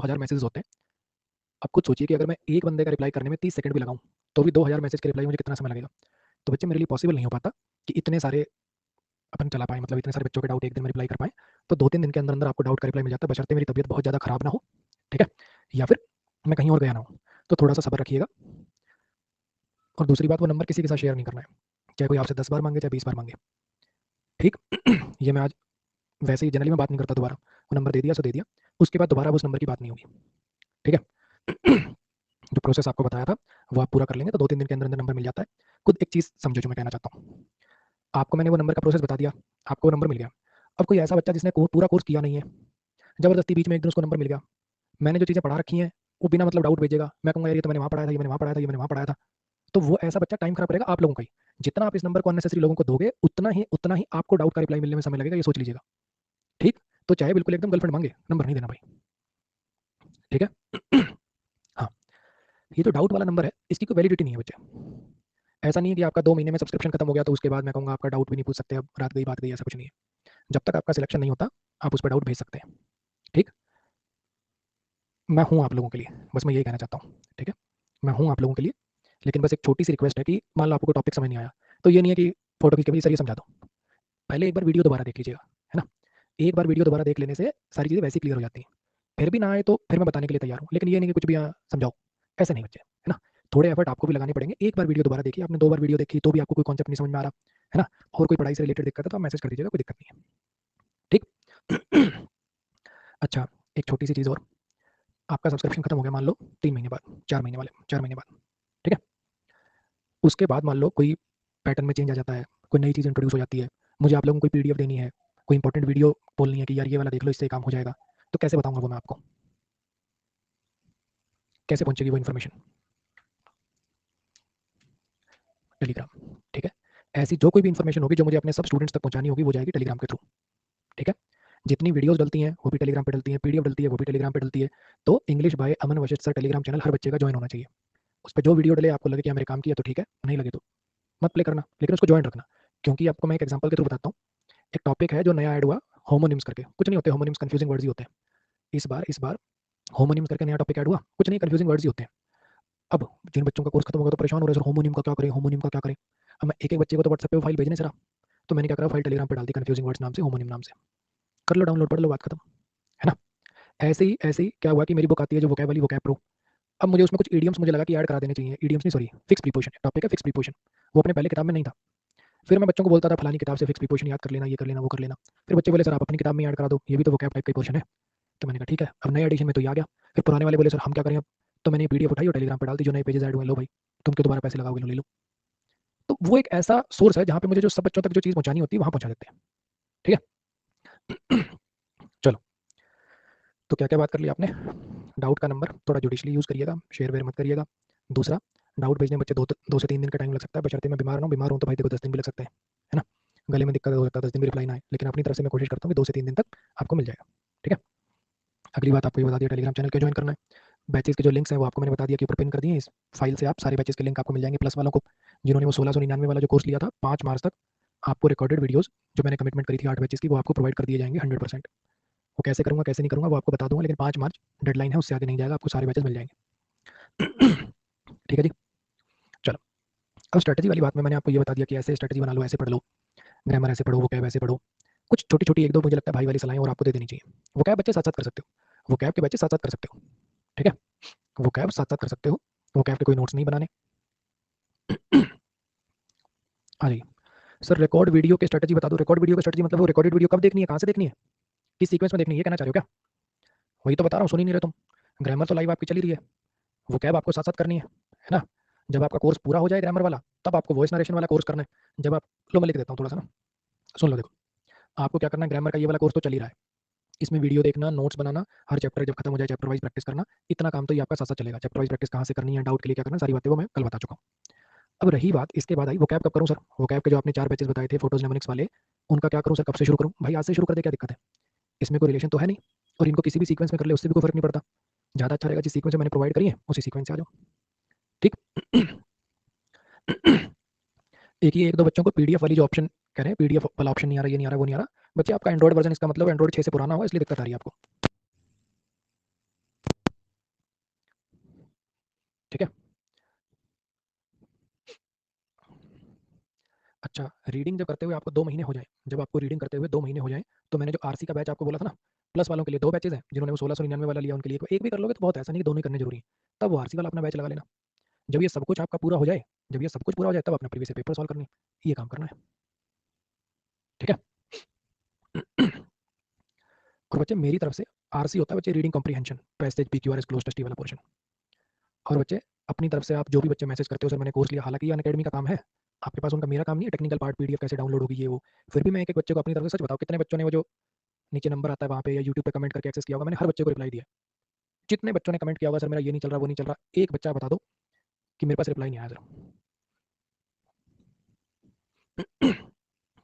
2000 messages होते हैं। अब खुद सोचिए कि अगर मैं एक बंदे का रिप्लाई करने में 30 सेकंड भी लगाऊँ, तो भी 2000 मैसेज के रिप्लाई मुझे कितना समय लगेगा। तो बच्चे मेरे लिए पॉसिबल नहीं हो पाता कि इतने सारे अपन चला पाएँ, मतलब इतने सारे बच्चों के डाउट एक दिन में रिप्लाई कर पाएँ। तो 2-3 दिन के अंदर आपको डाउट का रिप्लाई मिल जाता है, बशर्ते मेरी तबीयत बहुत ज़्यादा खराब ना हो, ठीक है? या फिर मैं कहीं और गया ना हूँ। तो थोड़ा-सा सब्र रखिएगा। और दूसरी बात, वो नंबर किसी के साथ शेयर नहीं करना है, चाहे कोई आपसे 10 बार माँगे, चाहे 20 बार माँगे, ठीक? ये मैं आज वैसे ही जनरली मैं बात नहीं करता दोबारा, वो नंबर दे दिया सो दे दिया, उसके बाद दोबारा उस नंबर की बात नहीं होगी, ठीक है? जो प्रोसेस आपको बताया था, वो आप पूरा कर लेंगे तो 2-3 दिन के अंदर-अंदर नंबर मिल जाता है। खुद एक चीज़ समझो जो मैं कहना चाहता हूँ, आपको मैंने वो नंबर का प्रोसेस बता दिया, आपको वो नंबर मिल गया। अब कोई ऐसा बच्चा जिसने पूरा कोर्स किया नहीं है, ज़बरदस्ती बीच में एक दिन उसको नंबर मिल गया, मैंने जो चीज़ें पढ़ा रखी हैं, वो बिना मतलब डाउट भेजेगा, मैं कहूँगा यार ये तो मैंने वहाँ पढ़ाया था, ये मैंने वहाँ पढ़ाया था, ये मैंने वहाँ पढ़ाया था। तो वो ऐसा बच्चा टाइम खराब करेगा आप लोगों का ही। जितना आप इस नंबर को अननेसेसरी लोगों को दोगे, उतना ही आपको डाउट का रिप्लाई मिलने में समय लगेगा, ये सोच लीजिएगा, ठीक? तो चाहे बिल्कुल एकदम गर्लफ्रेंड माँगे, नंबर नहीं देना भाई, ठीक है? हाँ, ये जो डाउट वाला नंबर है, इसकी कोई वैलिडिटी नहीं है बच्चे। ऐसा नहीं है कि आपका 2 महीने में सब्सक्रिप्शन खत्म हो गया तो उसके बाद मैं कहूँगा आपका डाउट भी नहीं पूछ सकते, अब रात गई बात गई, ऐसा कुछ नहीं है। जब तक आपका सिलेक्शन नहीं होता, आप उस पे डाउट भेज सकते हैं, ठीक? मैं हूँ आप लोगों के लिए, बस मैं यही कहना चाहता हूँ, ठीक है? मैं हूँ आप लोगों के लिए, लेकिन बस एक छोटी-सी रिक्वेस्ट है कि मान लो आपको कोई टॉपिक समझ नहीं आया, तो ये नहीं है कि फ़ोटो खींच के भई सर ये समझा दो। पहले एक बार वीडियो दोबारा देख लीजिएगा, है ना? एक बार वीडियो दोबारा देख लेने से सारी चीज़ें वैसे ही क्लियर हो जाती हैं। फिर भी ना आए तो फिर मैं बताने के लिए तैयार हूँ, लेकिन ये नहीं कि कुछ भी समझाओ, ऐसे नहीं बच्चे, है ना? थोड़े एफर्ट आपको भी लगाने पड़ेंगे। एक बार वीडियो दोबारा देखिए, आपने 2 बार वीडियो देखी तो भी आपको कोई कॉन्सेप्ट नहीं समझ में आ रहा, है ना? और कोई पढ़ाई से रिलेटेड दिक्कत है तो आप मैसेज कर दीजिएगा, कोई दिक्कत नहीं है, ठीक? अच्छा, एक छोटी-सी चीज़ और, आपका सब्सक्रिप्शन खत्म हो गया मान लो 3 महीने बाद, 4 महीने बाद, ठीक है? उसके बाद मान लो कोई पैटर्न में चेंज आ जाता है, कोई नई चीज़ इंट्रोड्यूस हो जाती है, मुझे आप लोगों को कोई पीडीएफ देनी है, कोई इंपॉर्टेंट वीडियो बोलनी है कि यार ये वाला देख लो इससे काम हो जाएगा, तो कैसे बताऊँगा वो मैं आपको? कैसे पहुँचेगी वो इन्फॉर्मेशन? टेलीग्राम, ठीक है? ऐसी जो कोई भी इन्फॉर्मेशन होगी जो मुझे अपने सब स्टूडेंट्स तक पहुँचानी होगी वो जाएगी टेलीग्राम के थ्रू, ठीक है? जितनी वीडियोज़ डलती हैं वो भी टेलीग्राम पे डलती हैं, पीडीएफ डलती है वो भी टेलीग्राम पे डलती है। तो English by Aman Vashishtha sir Telegram channel हर बच्चे का जॉइन होना चाहिए। उस पे जो वीडियो डले आपको लगे कि हाँ मेरे काम की है तो ठीक है, नहीं लगे तो मत प्ले करना, लेकिन उसको जॉइन रखना। क्योंकि आपको मैं एक एग्जांपल के थ्रू बताता हूँ। एक टॉपिक है जो नया ऐड हुआ, होमोनिम्स करके, कुछ नहीं होते होमोनिम्स, कन्फ्यूजिंग वर्ड्स ही होते हैं। इस बार होमोनिम्स करके नया टॉपिक ऐड हुआ, कुछ नहीं कन्फ्यूजिंग वर्ड्स ही होते हैं। अब जिन बच्चों का कोर्स खत्म होगा तो परेशान हो रहे हैं, सर होमोनिम का क्या करें, होमोनिम का क्या करें? अब मैं एक-एक बच्चे को तो व्हाट्सएप पे वो फाइल भेजने से रहा, तो मैंने क्या करा, फाइल टेलीग्राम पे डाल दी कन्फ्यूजिंग वर्ड्स नाम से, होमोनिम नाम से। कर लो डाउनलोड, पढ़ लो, बात खत्म, है ना? ऐसे ही क्या हुआ कि मेरी बुक आती है जो वोकैब वाली, वोकैब प्रो। अब मुझे उसमें कुछ इडियम्स मुझे लगा कि ऐड करा देने चाहिए, इडियम्स नहीं सॉरी, फिक्स प्रीपोज़िशन, टॉपिक है फिक्स प्रीपोज़िशन, वो अपने पहले किताब में नहीं था। फिर मैं बच्चों को बोलता था फलानी किताब से फिक्स प्रीपोज़िशन याद कर लेना, ये कर लेना, वो कर लेना। फिर बच्चे बोले सर आप अपनी किताब में ऐड करा दो, ये भी तो वोकैब टाइप का ही पोर्शन है। तो मैंने कहा ठीक है, अब नए एडिशन में तो ये आ गया। फिर पुराने वाले बोले सर हम क्या करें अब? तो मैंने पीडीएफ उठाई और टेलीग्राम पे डाल दी, जो नए पेजेस ऐड हुए लो भाई, तुम क्यों दोबारा पैसे लगाओगे, लो ले लो। तो वो एक ऐसा सोर्स है जहाँ पे मुझे जो सब बच्चों तक जो चीज़ पहुँचानी होती है वहाँ पहुँचा देते हैं, ठीक है? चलो, तो क्या-क्या बात कर ली आपने? डाउट का नंबर थोड़ा जुडिशली यूज़ करिएगा, शेयर-वेयर मत करिएगा। दूसरा, डाउट भेजने में बच्चे 2 से 3 दिन का टाइम लग सकता है, बशर्ते मैं बीमार ना हूँ, बीमार हूँ तो भाई देखो 10 दिन भी लग सकते हैं, है ना? गले में दिक्कत हो सकता है, 10 दिन भी रिप्लाई ना आए, लेकिन अपनी तरफ से मैं कोशिश करता हूँ कि 2 से 3 दिन तक आपको मिल जाएगा, ठीक है? अगली बात आपको ये बता दिया टेलीग्राम चैनल क्यों जॉइन करना है। बैचेज़ के जो लिंक्स हैं वो आपको मैंने बता दिया कि ऊपर पिन कर दिए हैं, इस फाइल से आप सारे बैचेज़ के लिंक आपको मिल जाएँगे। प्लस वालों को, जिन्होंने वो 1699 वाला जो कोर्स लिया था 5 मार्च तक, आपको रिकॉर्डेड वीडियोज़ जो मैंने कमिटमेंट करी थी 8 बैचेज़ की, वो आपको प्रोवाइड कर दिए जाएँगे 100%। वो कैसे करूँगा, कैसे नहीं करूँगा वो आपको बता दूँगा, लेकिन 5 मार्च डेडलाइन है, उससे आगे नहीं जाएगा, आपको सारे बैचेज़ मिल जाएँगे। ठीक है जी? चलो, अब स्ट्रैटेजी वाली बात में मैंने आपको ये बता दिया कि ऐसे स्ट्रैटेजी बना लो, ऐसे पढ़ लो, ग्रामर ऐसे पढ़ो, वोकैब ऐसे पढ़ो। कुछ छोटी-छोटी 1-2 मुझे लगता है भाई वाली सलाहें और आपको दे देनी चाहिए। वोकैब बच्चे साथ-साथ कर सकते हो, वोकैब के बैचेज़ साथ-साथ कर सकते हो, ठीक है? वोकैब साथ-साथ कर सकते हो, वोकैब के कोई नोट्स नहीं बनाने। हाँ जी, सर रिकॉर्ड वीडियो की स्ट्रैटेजी बता दो। रिकॉर्ड वीडियो की स्ट्रैटेजी मतलब वो रिकॉर्डेड वीडियो कब देखनी है, कहाँ से देखनी है, किस सीक्वेंस में देखनी है, ये कहना चाह रहे हो क्या? वही तो बता रहा हूँ, सुन ही नहीं रहे तुम। ग्रामर तो लाइव आपकी चल ही रही है, वोकैब आपको साथ-साथ करनी है ना? जब आपका कोर्स पूरा हो जाए ग्रामर वाला, तब आपको वॉइस नरेशन वाला कोर्स करना है। जब आप लो मैं लिख देता हूँ थोड़ा-सा ना, सुन लो देखो। आपको क्या करना है, ग्रामर का ये वाला कोर्स तो चल ही रहा है। इसमें वीडियो देखना, नोट्स बनाना, हर चैप्टर जब खत्म हो जाए चैप्टर वाइज़ प्रैक्टिस करना, इतना काम तो ये आपका साथ-साथ चलेगा। चैप्टर वाइज़ प्रैक्टिस कहाँ से करनी है, डाउट के लिए क्या करना है, सारी बातें वो मैं कल बता चुका हूँ। अब रही बात इसके बाद आई वोकैब कब करूँ सर? वोकैब के जो आपने 4 बैचेज़ बताए थे फोटोज़ निमोनिक्स वाले, उनका क्या करूँ सर, कब से शुरू करूँ? भाई आज से शुरू कर दे, क्या दिक्कत है? इसमें कोई रिलेशन तो है नहीं, और इनको किसी भी सीक्वेंस में कर ले उससे भी कोई फ़र्क नहीं पड़ता। ज़्यादा अच्छा रहेगा जिस सीक्वेंस में मैंने प्रोवाइड करी है, उसी सीक्वेंस से आ जाओ, ठीक? एक ही 1-2 बच्चों को पीडीएफ वाली जो ऑप्शन कह रहे हैं, पीडीएफ वाला ऑप्शन नहीं आ रहा, ये नहीं आ रहा, वो नहीं आ रहा। बच्चे आपका एंड्रॉइड वर्ज़न, इसका मतलब एंड्रॉइड 6 से पुराना हुआ इसलिए दिक्कत आ रही है आपको। ठीक है। अच्छा, रीडिंग जब करते हुए आपको 2 महीने हो जाएँ, जब आपको रीडिंग करते हुए 2 महीने हो जाएँ, तो मैंने जो आरसी का बैच आपको बोला था ना, प्लस वालों के लिए 2 बैचेज़ हैं, जिन्होंने वो 1699 वाला लिया उनके लिए, तो एक भी कर लोगे तो बहुत है, ऐसा नहीं कि दोनों ही करने ज़रूरी है। तब वो आरसी वाला अपना बैच लगा लेना। जब ये सब कुछ आपका पूरा हो जाए, जब ये सब कुछ पूरा हो जाए तब अपना प्रीवियस ईयर पेपर सॉल्व करने हैं, ये काम करना है, ठीक है? और बच्चे मेरी तरफ से आरसी होता है बच्चे reading comprehension, passage, PQRS, cloze test, ये वाला पोर्शन। और बच्चे अपनी तरफ से आप जो भी बच्चे मैसेज करते हो सर मैंने कोर्स लिया, हालाँकि ये अनअकैडमी का काम है, आपके पास उनका मेरा काम नहीं है टेक्निकल पार्ट पीडीएफ कैसे डाउनलोड होगी ये वो। फिर भी मैं एक-एक बच्चे को अपनी तरफ से सच बताओ कितने बच्चों ने वो जो नीचे नंबर आता है वहाँ पे या यूट्यूब पे कमेंट करके एक्सेस किया होगा, मैंने हर बच्चे को रिप्लाई दिया है। जितने बच्चों ने कमेंट किया होगा सर मेरा ये नहीं चल रहा, वो नहीं चल रहा, एक बच्चा बता दो कि मेरे पास रिप्लाई नहीं आया सर।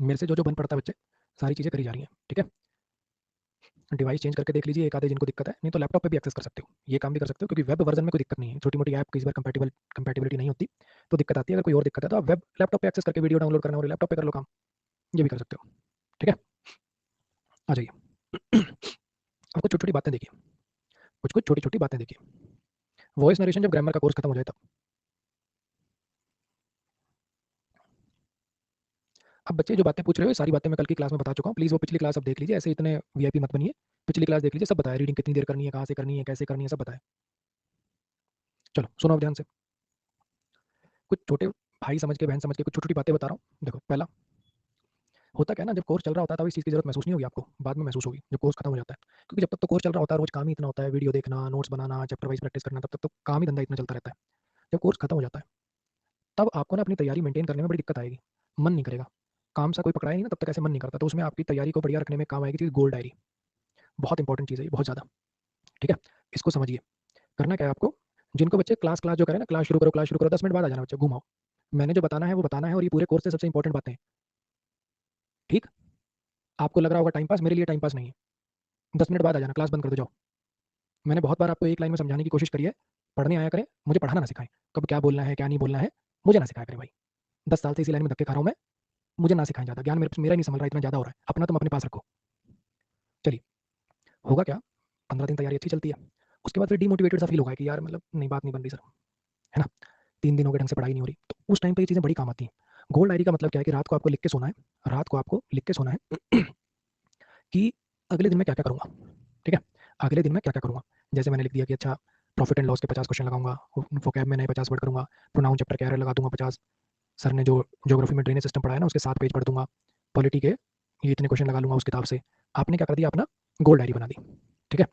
मेरे से जो-जो बन पड़ता है बच्चे, सारी चीज़ें करी जा रही हैं, ठीक है? डिवाइस चेंज करके देख लीजिए, एक आधे जिनको दिक्कत है, नहीं तो लैपटॉप पे भी एक्सेस कर सकते हो। ये काम भी कर सकते हो क्योंकि वेब वर्ज़न में कोई दिक्कत नहीं है। छोटी-मोटी ऐप कई बार कंपैटिबिलिटी नहीं होती, तो दिक्कत आती है। अगर कोई और दिक्कत है तो आप वेब लैपटॉप पे एक्सेस करके वीडियो डाउनलोड करना हो, लैपटॉप पे कर लो काम, ये भी कर सकते हो। ठीक है? आ जाइए। अब कुछ छोटी-छोटी बातें देखिए, कुछ-कुछ छोटी-छोटी बातें देखिए। वॉइस नरेशन जब ग्रामर का कोर्स खत्म हो जाए तब। अब बच्चे जो बातें पूछ रहे हो, ये सारी बातें मैं कल की क्लास में बता चुका हूँ। प्लीज़ वो पिछली क्लास अब देख लीजिए, ऐसे इतने वीआईपी मत बनिए। पिछली क्लास देख लीजिए, सब बताया रीडिंग कितनी देर करनी है, कहाँ से करनी है, कैसे करनी है, सब बताया। चलो सुनो अब ध्यान से। कुछ छोटे भाई समझ के, बहन समझ के कुछ छोटी-छोटी बातें बता रहा हूँ। देखो, पहला होता क्या है ना, जब कोर्स चल रहा होता है तब इस चीज़ की ज़रूरत महसूस नहीं होगी आपको, बाद में महसूस होगी, जब कोर्स खत्म हो जाता है। क्योंकि जब तक तो कोर्स चल रहा होता है, रोज़ काम ही इतना होता है, वीडियो देखना, नोट्स बनाना, चैप्टर वाइज़ प्रैक्टिस करना, तब तक तो काम ही धंधा इतना चलता रहता है। जब कोर्स खत्म हो जाता है, तब आपको ना अपनी तैयारी मेंटेन करने में बड़ी दिक्कत आएगी, मन नहीं करेगा। काम सा कोई पकड़ा ही नहीं ना, तब तक ऐसे मन नहीं करता, तो उसमें आपकी तैयारी को बढ़िया रखने में काम आएगी चीज़ गोल डायरी। बहुत इंपॉर्टेंट चीज़ है ये, बहुत ज़्यादा, ठीक है? इसको समझिए। करना क्या है आपको, जिनको बच्चे क्लास जो करें ना, क्लास शुरू करो, 10 मिनट बाद आ जाना बच्चे, घूम आओ। मैंने जो बताना है वो बताना है और ये पूरे कोर्स से सबसे इंपॉर्टेंट बातें हैं, ठीक? आपको लग रहा होगा टाइम पास, मेरे लिए टाइम पास नहीं है। 10 मिनट बाद आ जाना, क्लास बंद कर दो, जाओ। मैंने बहुत बार आपको एक लाइन में समझाने की कोशिश करी है, पढ़ने आया करें, मुझे पढ़ाना ना सिखाएँ। कब क्या बोलना है, क्या नहीं बोलना है, मुझे ना सिखाया करें भाई। 10 साल से इसी लाइन में धक्के खा रहा हूँ मैं, मुझे ना सिखाएँ ज़्यादा। ज्ञान मेरा ही नहीं संभल रहा, इतना ज़्यादा हो रहा है। अपना तुम अपने पास रखो। चलिए, होगा क्या, 15 दिन तैयारी अच्छी चलती है। उसके बाद फिर डीमोटिवेटेड सा फील होगा कि यार मतलब नहीं, बात नहीं बन रही सर, है ना? 3 दिन हो गए ढंग से पढ़ाई नहीं हो रही। तो उस टाइम पे ये चीज़ें बड़ी काम आती हैं। गोल डायरी का मतलब क्या है कि रात को आपको लिख के सोना है, रात को आपको लिख के सोना है कि अगले दिन मैं क्या-क्या करूँगा, ठीक है? अगले दिन मैं क्या-क्या करूँगा? जैसे मैंने लिख दिया कि अच्छा प्रॉफिट एंड लॉस के 50 क्वेश्चन लगाऊँगा, वोकैब में नए 50 वर्ड करूँगा, प्रोनाउन चैप्टर के एरर लगा दूँगा 50, सर ने जो ज्योग्राफी में ड्रेनेज सिस्टम पढ़ाया ना उसके 7 पेज पढ़ दूँगा, पॉलिटी के ये इतने क्वेश्चन लगा लूँगा उस किताब से। आपने क्या कर दिया, अपना गोल डायरी बना दी, ठीक है?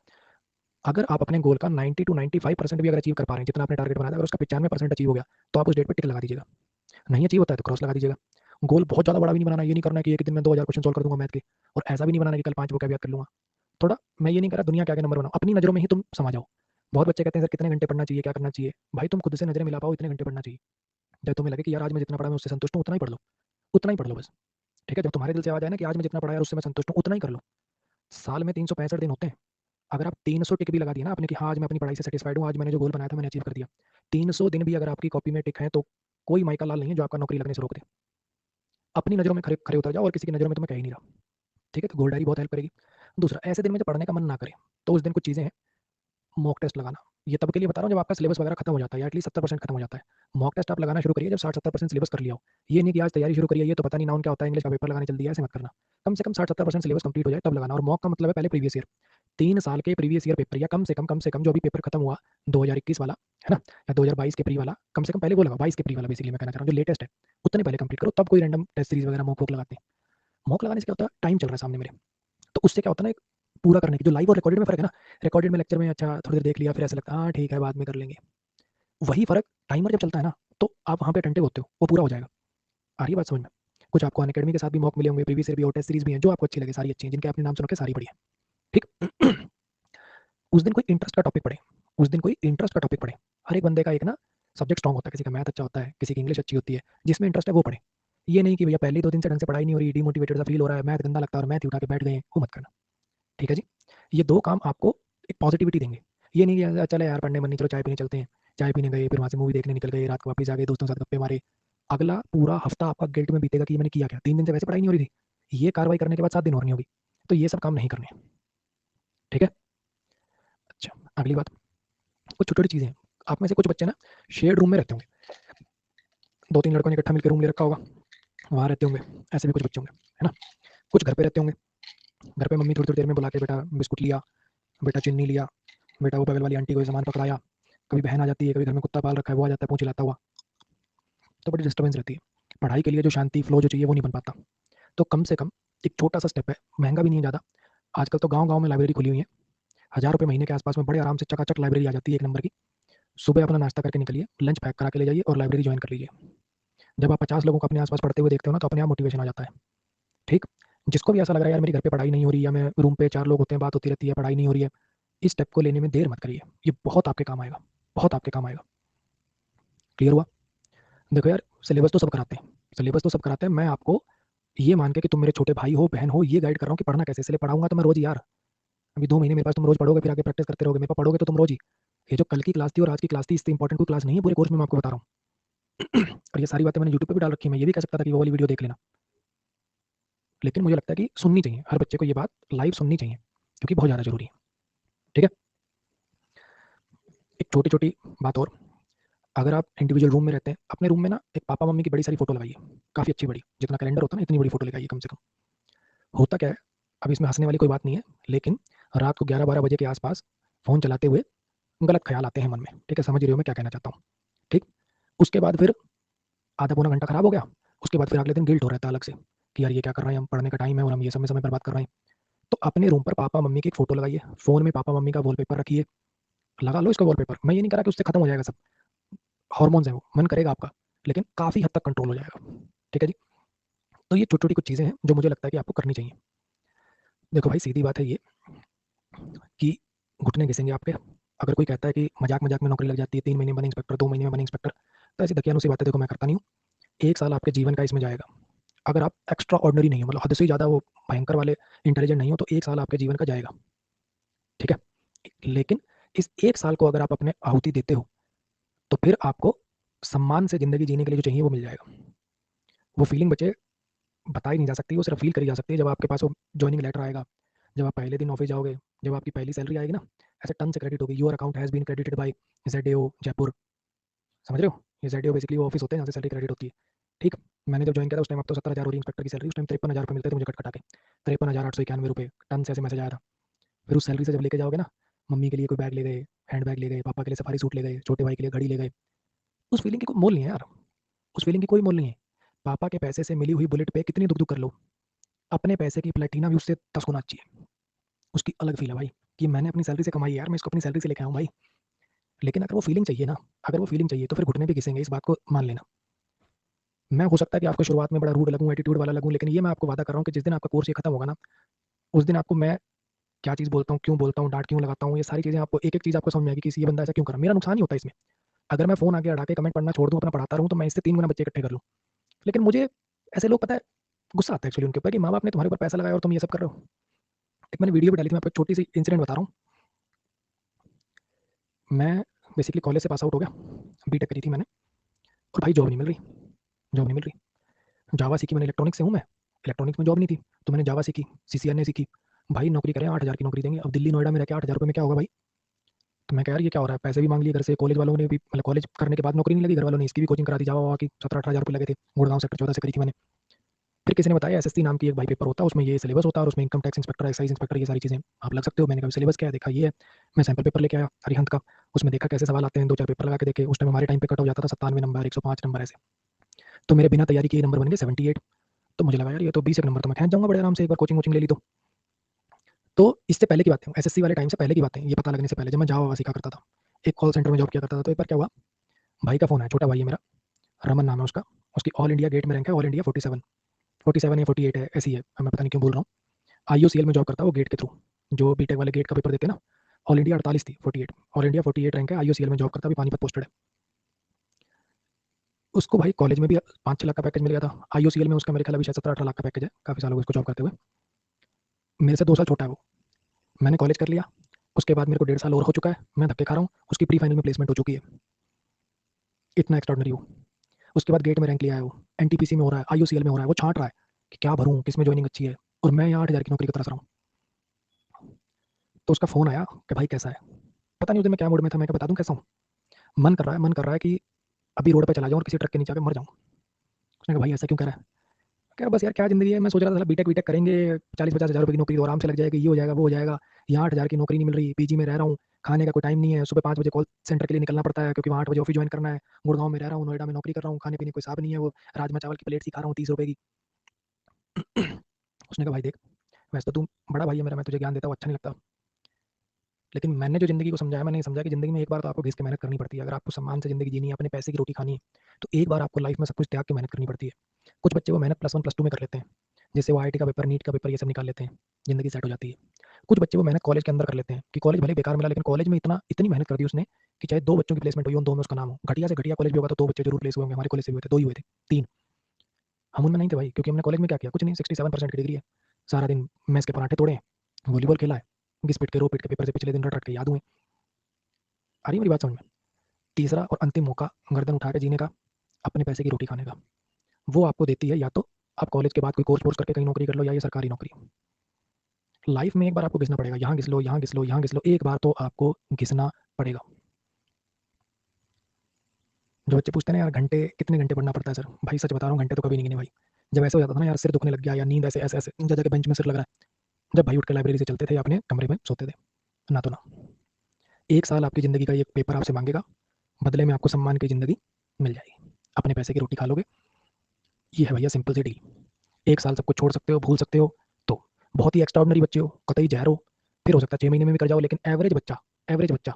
अगर आप अपने गोल का 90 टू 95% भी अगर अचीव कर पा रहे हैं, जितना आपने टारगेट बनाया था, अगर उसका 95% अचीव हो गया, तो आप उस डेट पे टिक लगा दीजिएगा। नहीं अचीव होता है तो क्रॉस लगा दीजिएगा। गोल बहुत ज़्यादा बड़ा भी नहीं बनाना, ये नहीं करना कि एक दिन में 2000 क्वेश्चन सॉल्व कर दूँगा मैथ के, और ऐसा भी नहीं बनाना कि कल 5 वोकैब याद कर लूँगा। थोड़ा मैं ये नहीं कह रहा दुनिया के आगे नंबर बनाओ, अपनी नज़रों में ही तुम समा जाओ। बहुत बच्चे कहते हैं सर कितने घंटे पढ़ना चाहिए, क्या करना चाहिए? भाई तुम खुद से नज़रें मिला पाओ, इतने घंटे पढ़ना चाहिए। जब तुम्हें लगे कि यार आज मैं जितना पढ़ा मैं उससे संतुष्ट हूँ, उतना ही पढ़ लो, उतना ही पढ़ लो बस, ठीक है? जब तुम्हारे दिल से आवाज़ आए ना कि आज मैं जितना पढ़ा यार उससे मैं संतुष्ट हूँ, उतना ही कर लो। साल में 365 दिन होते हैं। अगर आप 300 टिक भी लगा दिए ना आपने कि हाँ, आज मैं अपनी पढ़ाई से सैटिस्फाइड हूँ, आज मैंने जो गोल बनाया था मैंने अचीव कर दिया। 300 दिन भी अगर आपकी कॉपी में टिक है तो कोई माइका लाल नहीं है जो आपका नौकरी लगने से रोक दे। अपनी नज़रों में खरे खरे उतर जाओ और किसी की नज़रों में तो मैं कह ही नहीं रहा, ठीक है? तो गोल डायरी बहुत हेल्प करेगी। दूसरा, ऐसे दिन में जब पढ़ने का मन ना करे, तो उस दिन कुछ चीज़ें हैं, मॉक टेस्ट लगाना। ये तब के लिए बता रहा हूँ जब आपका सिलेबस वगैरह खत्म हो जाता है या एटलीस्ट 70% खत्म हो जाता है। मॉक टेस्ट आप लगाना शुरू करिए जब 60-70% सिलेबस कर लिया हो। ये नहीं कि आज तैयारी शुरू करी है, ये तो पता नहीं नाउन क्या होता है, इंग्लिश का पेपर लगाने चल दिया, ऐसे मत करना। कम से कम 60-70% सिलेबस कंप्लीट हो जाए तब लगाना, और मॉक का मतलब है पहले प्रीवियस ईयर। 3 साल के प्रीवियस ईयर पेपर या कम से कम जो अभी पेपर खत्म हुआ 2021 वाला, है ना? या 2022 के प्री वाला, कम से कम पहले वो लगाओ, 22 के प्री वाला बेसिकली मैं कहना चाह रहा हूँ, जो लेटेस्ट है, उतने पहले कंप्लीट करो, तब कोई रैंडम टेस्ट सीरीज़ वगैरह मॉक वॉक लगाते हैं। मॉक लगाने से क्या होता है, टाइम चल रहा है सामने मेरे, तो उससे क्या होता है ना, एक पूरा करने की जो लाइव और रिकॉर्डेड में फ़र्क है ना, रिकॉर्डेड में लेक्चर में अच्छा थोड़ी देर देख लिया फिर ऐसा लगता है हाँ ठीक है बाद में कर लेंगे। वही फ़र्क टाइमर जब चलता है ना, तो आप वहाँ पे अटेंटिव होते हो, वो पूरा हो जाएगा। आ रही है बात समझ में? कुछ आपको अनअकैडमी के साथ भी मॉक मिले होंगे, प्रीवियस ईयर भी और टेस्ट सीरीज़ भी हैं, जो आपको अच्छी लगे सारी अच्छी हैं, जिनके आपने नाम सुन रखे सारी बढ़िया, ठीक? उस दिन कोई इंटरेस्ट का टॉपिक पढ़ें, उस दिन कोई इंटरेस्ट का टॉपिक पढ़ें। हर एक बंदे का एक ना सब्जेक्ट स्ट्रॉन्ग होता है, किसी का मैथ अच्छा होता है, किसी की इंग्लिश अच्छी होती है, जिसमें इंटरेस्ट है वो पढ़ें। ये नहीं कि भैया पहले ही 2 दिन से ढंग से पढ़ाई नहीं हो रही, डिमोटिवेटेड सा फील हो रहा है, मैथ गंदा लगता है और मैथ ही उठा के बैठ गए हैं, वो मत करना, ठीक है जी? ये 2 काम आपको एक पॉजिटिविटी देंगे। ये नहीं कि चलो यार पढ़ने मन नहीं, चलो चाय पीने चलते हैं, चाय पीने गए, फिर वहाँ से मूवी देखने निकल गए, रात को वापस आ गए, दोस्तों के साथ गप्पे मारे। अगला पूरा हफ्ता आपका गिल्ट में बीतेगा कि मैंने किया क्या? 3 दिन से वैसे पढ़ाई नहीं हो रही थी, ये कार्रवाई करने के बाद 7 दिन और नहीं होगी। तो ये सब काम नहीं करने, ठीक है? अच्छा, अगली बात, कुछ छोटी-छोटी चीज़ें हैं। आप में से कुछ बच्चे ना शेयर्ड रूम में रहते होंगे, 2-3 लड़कों ने इकट्ठा मिलकर रूम ले रखा होगा, वहाँ रहते होंगे, ऐसे भी कुछ बच्चे होंगे, है ना? कुछ घर पे रहते होंगे, घर पे मम्मी थोड़ी-थोड़ी देर में बुला के बेटा बिस्कुट लिया, बेटा चीनी लिया, बेटा वो बगल वाली आंटी को ये सामान पकड़ाया, कभी बहन आ जाती है, कभी घर में कुत्ता पाल रखा है वो आ जाता है पूँछ हिलाता हुआ, तो बड़ी डिस्टर्बेंस रहती है। पढ़ाई के लिए जो शांति फ्लो जो चाहिए वो नहीं बन पाता। तो कम से कम एक छोटा-सा स्टेप है, महँगा भी नहीं है ज़्यादा, आजकल तो गाँव-गाँव में लाइब्रेरी खुली हुई है, ₹1000 महीने के आस-पास में बड़े आराम से चकाचक लाइब्रेरी आ जाती है 1 नंबर की। सुबह अपना नाश्ता करके निकलिए, लंच पैक करा के ले जाइए और लाइब्रेरी जॉइन कर लीजिए। जब आप 50 लोगों को अपने आस-पास पढ़ते हुए देखते हो ना, तो अपने आप मोटिवेशन आ जाता है, ठीक? जिसको भी ऐसा लग रहा है यार मेरी घर पे पढ़ाई नहीं हो रही या मैं रूम पे 4 लोग होते हैं, बात होती रहती है, पढ़ाई नहीं हो रही है, इस स्टेप को लेने में देर मत करिए, ये बहुत आपके काम आएगा, बहुत आपके काम आएगा। क्लियर हुआ? देखो यार, सिलेबस तो सब कराते हैं, सिलेबस तो सब कराते हैं, मैं आपको ये मान के कि तुम मेरे छोटे भाई हो, बहन हो, ये गाइड कर रहा हूँ कि पढ़ना कैसे, इसलिए पढ़ाऊँगा तो मैं रोज़ ही यार। अभी 2 महीने मेरे पास तुम रोज़ पढ़ोगे, फिर आगे प्रैक्टिस करते रहोगे, मेरे पास पढ़ोगे तो तुम रोज़ ही। ये जो कल की क्लास थी और आज की क्लास थी, इससे इंपॉर्टेंट कोई क्लास नहीं है पूरे कोर्स में, मैं आपको बता रहा हूँ। और ये सारी बातें मैंने यूट्यूब पे भी डाल रखी है, मैं ये भी कह सकता था कि वो वाली वीडियो देख लेना। लेकिन मुझे लगता है कि सुननी चाहिए, हर बच्चे को ये बात लाइव सुननी चाहिए, क्योंकि बहुत ज़्यादा ज़रूरी है, ठीक है? एक छोटी-छोटी बात और, अगर आप इंडिविजुअल रूम में रहते हैं, अपने रूम में ना एक पापा-मम्मी की बड़ी सारी फ़ोटो लगाइए, काफ़ी अच्छी बड़ी, जितना कैलेंडर होता है ना इतनी बड़ी फ़ोटो लगाइए कम से कम। होता क्या है, अब इसमें हँसने वाली कोई बात नहीं है, लेकिन रात को 11-12 बजे के आस-पास फ़ोन चलाते हुए गलत ख़्याल आते हैं मन में, ठीक है? समझ रहे हो मैं क्या कहना चाहता हूँ, ठीक? उसके बाद फिर आधा पौना घंटा खराब हो गया, उसके बाद फिर अगले दिन गिल्ट हो रहता है अलग से, कि यार ये क्या कर रहे हैं हम, पढ़ने का टाइम है और हम ये सब में समय बर्बाद कर रहे हैं। तो अपने रूम पर पापा-मम्मी की एक फ़ोटो लगाइए, फ़ोन में पापा-मम्मी का वॉलपेपर रखिए, लगा लो इसका वॉलपेपर, मैं ये नहीं कह रहा कि उससे खत्म हो जाएगा सब, हॉर्मोन्स हैं वो, मन करेगा आपका, लेकिन काफ़ी हद तक कंट्रोल हो जाएगा, ठीक है जी? तो ये छोटी-छोटी कुछ चीज़ें हैं, जो मुझे लगता है कि आपको करनी चाहिए। देखो भाई सीधी बात है ये कि घुटने घिसेंगे आपके, अगर कोई कहता है कि मज़ाक-मज़ाक में नौकरी लग जाती है, 3 महीने में बने इंस्पेक्टर, 2 महीने में बने इंस्पेक्टर, तो ऐसी दकियानूसी बातें देखो मैं करता नहीं हूँ। 1 साल आपके जीवन का इसमें जाएगा। अगर आप एक्स्ट्रा ऑर्डिनरी नहीं हो, मतलब हद से ज़्यादा वो भयंकर वाले इंटेलिजेंट नहीं हो, तो 1 साल आपके जीवन का जाएगा, ठीक है? लेकिन इस 1 साल को अगर आप अपने आहुति देते हो, तो फिर आपको सम्मान से ज़िंदगी जीने के लिए जो चाहिए वो मिल जाएगा। वो फीलिंग बच्चे बताई नहीं जा सकती, वो सिर्फ फ़ील करी जा सकती है जब आपके पास वो जॉइनिंग लेटर आएगा, जब आप पहले दिन ऑफ़िस जाओगे, जब आपकी पहली सैलरी आएगी ना, ऐसे टन से क्रेडिट होगी, your account has been credited by ZO Jaipur, समझ रहे हो? ये ज़ेडओ बेसिकली वो ऑफ़िस होते हैं जहाँ से सैलरी क्रेडिट होती है, ठीक? मैंने जब जॉइन किया था उस टाइम अब तो 70,000 हो रही है इंस्पेक्टर की सैलरी, उस टाइम ₹53,000 मिलते थे मुझे कट-कटा के, ₹53,891 टन से ऐसे मैसेज आया था। फिर उस सैलरी से जब लेके जाओगे ना, मम्मी के लिए कोई बैग ले गए, हैंडबैग ले गए, पापा के लिए सफारी सूट ले गए, छोटे भाई के लिए घड़ी ले गए, उस फीलिंग की कोई मोल नहीं है यार, उस फीलिंग की कोई मोल नहीं है। पापा के पैसे से मिली हुई बुलेट पे कितनी दुक-दुक कर लो, अपने पैसे की प्लैटिना भी उससे 10 गुना अच्छी है। उसकी अलग फ़ील है भाई, कि मैंने अपनी सैलरी से कमाई है यार, मैं इसको अपनी सैलरी से लेके आया हूँ भाई। लेकिन अगर वो फ़ीलिंग चाहिए ना, अगर वो फ़ीलिंग चाहिए तो फिर घुटने भी घिसेंगे, इस बात को मान लेना। मैं हो सकता है कि आपको शुरुआत में बड़ा रूड लगूँ, एटीट्यूड वाला लगूँ, लेकिन ये मैं आपको वादा कर रहा हूँ कि जिस दिन आपका कोर्स ये खत्म होगा ना, उस दिन आपको मैं क्या चीज़ बोलता हूँ, क्यों बोलता हूँ, डाँट क्यों लगाता हूँ, ये सारी चीज़ें आपको एक-एक चीज़ आपको समझ में आएगी कि ये बंदा ऐसा क्यों कर रहा है। मेरा नुकसान ही होता है इसमें। अगर मैं फ़ोन आगे अड़ा के कमेंट पढ़ना छोड़ दूँ, अपना पढ़ाता रहूँ, तो मैं इससे 3 गुना बच्चे इकट्ठे कर लूँ। लेकिन मुझे ऐसे लोग पता है गुस्सा आता है एक्चुअली उनके ऊपर कि माँ-बाप ने तुम्हारे ऊपर पैसा लगाया और तुम ये सब कर रहे हो। एक मैंने वीडियो भी डाली थी, मैं आपको एक छोटी-सी इंसिडेंट बता रहा हूँ। मैं बेसिकली कॉलेज से पास आउट हो गया, बीटेक करी थी मैंने और भाई जॉब नहीं मिल रही, जॉब नहीं मिल रही। जावा सीखी मैंने, इलेक्ट्रॉनिक्स से हूँ मैं, इलेक्ट्रॉनिक्स में जॉब नहीं थी, तो मैंने जावा सीखी, सीसीएनए सीखी। भाई नौकरी करें 8,000 की नौकरी देंगे, अब दिल्ली नोएडा में रह के 8,000 रुपए में क्या होगा भाई? तो मैं कहा यार ये क्या हो रहा है? पैसे भी माँग लिए घर से, कॉलेज वालों ने भी मतलब कॉलेज करने के बाद नौकरी नहीं लगी, घर वालों ने इसकी भी कोचिंग करा दी जावा-वावा की, 17-18,000 रुपए लगे थे, गुड़गाँव सेक्टर 14 से करी थी मैंने। फिर किसी ने बताया एसएससी नाम की एक भाई पेपर होता है, उसमें ये सिलेबस होता है और उसमें income tax inspector, excise inspector ये सारी चीज़ें आप लग सकते हो। मैंने कहा सिलेबस क्या है? देखा ये है, मैं सैंपल पेपर लेके आया अरिहंत का, उसमें देखा कैसे सवाल आते हैं, 2-4 पेपर लगा के देखे, उस टाइम हमारे टाइम पे कट ऑफ जाता था 97 नंबर, 105 नंबर ऐसे। तो मेरे बिना तैयारी किए नंबर बन गए 78, तो मुझे लगा यार ये तो 20 एक नंबर तो मैं खींच जाऊँगा बड़े आराम से, एक बार कोचिंग-वोचिंग ले ली तो। तो इससे पहले की बात है, एसएससी वाले टाइम से पहले की बात है, ये पता लगने से पहले जब मैं जावा-वावा सीखा करता था। एक कॉल सेंटर में जॉब किया करता था, तो एक बार क्या हुआ, भाई का फ़ोन आया, छोटा भाई है मेरा, रमन नाम है उसका, उसकी ऑल इंडिया गेट में रैंक है, ऑल इंडिया 47, 47 या 48 है, ऐसी है, अब मैं पता नहीं क्यों बोल रहा हूँ। आईयूसीएल में जॉब करता है वो गेट के थ्रू, जो बीटेक वाले गेट का पेपर देते हैं ना, ऑल इंडिया 48 थी, 48, ऑल इंडिया 48 रैंक है, आईयूसीएल में जॉब करता है, अभी पानीपत पोस्टेड है। उसको भाई कॉलेज में भी 5-6 लाख का पैकेज मिल गया था, आईयूसीएल में उसका मेरे ख्याल अभी शायद 17-18 लाख का पैकेज है, काफ़ी साल हो गए उसको जॉब करते हुए। मेरे से 2 साल छोटा है वो। मैंने कॉलेज कर लिया, उसके बाद मेरे को 1.5 साल और हो चुका है, मैं धक्के खा रहा हूँ, उसकी प्री फाइनल में प्लेसमेंट हो चुकी है, इतना एक्स्ट्राऑर्डिनरी वो। उसके बाद गेट में रैंक लिया है वो, एनटीपीसी में हो रहा है, आईयूसीएल में हो रहा है, वो छाँट रहा है कि क्या भरूँ, किस में जॉइनिंग अच्छी है, और मैं यहाँ 8,000 की नौकरी को तरस रहा हूँ। तो उसका फ़ोन आया कि भाई कैसा है? पता नहीं उस दिन मैं क्या मूड में था, मैं क्या बता दूँ कैसा हूँ? मन कर रहा है कि अभी रोड पे चला जाऊँ और किसी ट्रक के नीचे आके मर जाऊँ। उसने कहा भाई ऐसा क्यों कह रहा है? कह रहा बस यार क्या ज़िंदगी है, मैं सोच रहा था साला बीटेक वीटेक करेंगे, 40-50 हज़ार रुपए की नौकरी तो आराम से लग जाएगी, ये हो जाएगा, वो हो जाएगा। यहाँ 8 हज़ार की नौकरी नहीं मिल रही, पीजी में रह रहा हूँ, खाने का कोई टाइम नहीं है, सुबह 5 बजे कॉल सेंटर के लिए निकलना पड़ता है क्योंकि वहाँ 8 बजे ऑफिस ज्वाइन करना है। गुड़गाँव में रह रहा हूँ, नोएडा में नौकरी कर रहा हूँ, खाने पीने का कोई हिसाब नहीं है, वो राजमा चावल की प्लेट सी खा रहा हूँ 30 रुपए की। उसने कहा भाई देख, वैसे तो तू बड़ा भाई है मेरा, मैं तुझे ज्ञान देता हूँ अच्छा नहीं लगता, लेकिन मैंने जो ज़िंदगी को समझाया, मैंने ये समझा कि ज़िंदगी में एक बार तो आपको घिस के मेहनत करनी पड़ती है। अगर आपको सम्मान से ज़िंदगी जीनी है, अपने पैसे की रोटी खानी है, तो एक बार आपको लाइफ में सब कुछ त्याग के मेहनत करनी पड़ती है। कुछ बच्चे वो मेहनत +1 +2 में कर लेते हैं, जैसे वो आईआईटी का पेपर, नीट का पेपर ये सब निकाल लेते हैं, ज़िंदगी सेट हो जाती है। कुछ बच्चे वो मेहनत कॉलेज के अंदर कर लेते हैं कि कॉलेज भले बेकार मिला, लेकिन कॉलेज में इतनी मेहनत कर दी उसने कि चाहे 2 बच्चों की प्लेसमेंट हुई हो, उन 2 में उसका नाम हो। घटिया से घटिया कॉलेज भी होगा तो 2 बच्चे ज़रूर प्लेस हुए होंगे, हमारे कॉलेज से भी हुए थे, 2 ही हुए थे, 3। हम उनमें नहीं थे भाई, क्योंकि हमने कॉलेज में क्या किया? कुछ नहीं, 67% की डिग्री है। सारा दिन मेस के पराठे तोड़े, वॉलीबॉल खेला है, घिस-पिट के, रो-पिट के पेपर से पिछले दिन रट-रट के याद हुए। आ रही है मेरी बात समझ में? तीसरा और अंतिम मौका गर्दन उठा के जीने का, अपने पैसे की रोटी खाने का, वो आपको देती है या तो आप कॉलेज के बाद कोई कोर्स वोर्स करके कहीं नौकरी कर लो, या ये सरकारी नौकरी। लाइफ में एक बार आपको घिसना पड़ेगा, यहाँ घिस लो, यहाँ घिस लो, यहाँ घिस लो, एक बार तो आपको घिसना पड़ेगा। जो बच्चे पूछते हैं ना यार घंटे, कितने घंटे पढ़ना पड़ता है सर? भाई सच बता रहा हूँ, घंटे तो कभी नहीं गिने भाई। जब ऐसा हो जाता था ना यार, सिर दुखने लग गया या नींद ऐसे ऐसे ऐसे जा जाके बेंच में सिर लग रहा है, जब भाई उठ के लाइब्रेरी से चलते थे, अपने कमरे में सोते थे। ना तो ना, 1 साल आपकी ज़िंदगी का ये पेपर आपसे मांगेगा, बदले में आपको सम्मान की ज़िंदगी मिल जाएगी, अपने पैसे की रोटी खा लोगे। ये है भैया सिंपल सी डील। 1 साल सब कुछ छोड़ सकते हो, भूल सकते हो, तो बहुत ही एक्स्ट्राऑर्डिनरी बच्चे हो, कतई ज़हर हो, फिर हो सकता है 6 महीने में भी कर जाओ, लेकिन एवरेज बच्चा,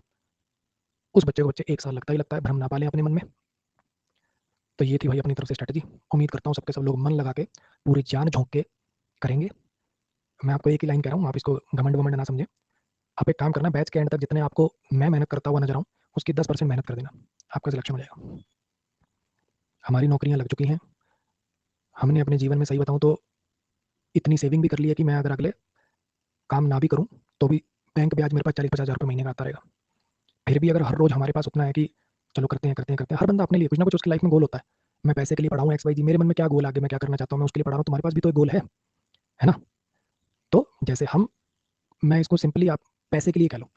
उस बच्चे को 1 साल लगता ही लगता है, भ्रम ना पालें अपने मन में। तो ये थी भाई अपनी तरफ से स्ट्रैटेजी। उम्मीद करता हूँ सबके सब लोग मन लगा के, पूरी जान झोंक के करेंगे। मैं आपको एक ही लाइन कह रहा हूँ, आप इसको घमंड-वमंड ना समझें। आप एक काम करना, बैच के एंड तक जितने आपको मैं मेहनत करता हुआ नज़र आऊँ, उसकी 10% मेहनत कर देना, आपका सिलेक्शन हो जाएगा। हमारी नौकरियाँ लग चुकी हैं, हमने अपने जीवन में सही बताऊँ तो इतनी सेविंग भी कर ली है कि मैं अगर अगले काम ना भी करूँ, तो भी बैंक ब्याज मेरे पास 40-50 हज़ार रुपए महीने का आता रहेगा। फिर भी अगर हर रोज़ हमारे पास उतना है कि चलो करते हैं, करते हैं, करते हैं, हर बंदा अपने लिए कुछ ना कुछ उसकी लाइफ में गोल होता है। मैं पैसे के लिए पढ़ा हूँ एक्स वाई जी, मेरे मन में क्या गोल, आगे मैं क्या करना चाहता हूँ, मैं उसके लिए पढ़ा रहा हूँ, तुम्हारे पास भी तो एक गोल है ना? तो जैसे हम, मैं इसको सिंपली आप पैसे के लिए कह लो,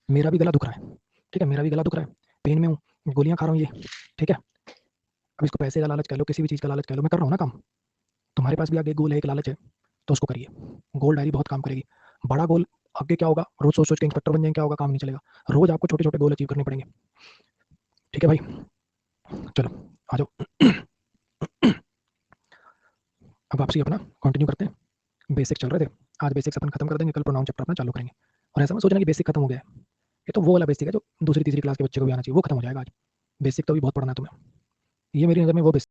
मेरा भी गला दुख रहा है, ठीक है? मेरा भी गला दुख रहा है, पेन में हूँ, गोलियाँ खा रहा हूँ ये, ठीक है? अब इसको पैसे का लालच कह लो, किसी भी चीज़ का लालच कह लो, मैं कर रहा हूँ ना काम। तुम्हारे पास भी आगे एक गोल है, एक लालच है, तो उसको करिए। गोल डायरी बहुत काम करेगी। बड़ा गोल आगे क्या होगा, रोज़ सोच-सोच के इंस्पेक्टर बन जाएँगे, क्या होगा, काम नहीं चलेगा। रोज़ आपको छोटे-छोटे गोल अचीव करने पड़ेंगे। ठीक है भाई? चलो, आ जाओ। अब वापसी अपना कंटिन्यू करते हैं। बेसिक चल रहे थे, आज बेसिक्स अपन खत्म कर देंगे, कल प्रोनाउन चैप्टर अपना चालू करेंगे। और ऐसा मत सोचना कि बेसिक खत्म हो गया है। ये तो वो वाला बेसिक है जो दूसरी तीसरी क्लास के बच्चे को भी आना चाहिए, वो खत्म हो जाएगा आज। बेसिक तो अभी बहुत पढ़ना है तुम्हें। ये मेरी नज़र में वो बेसिक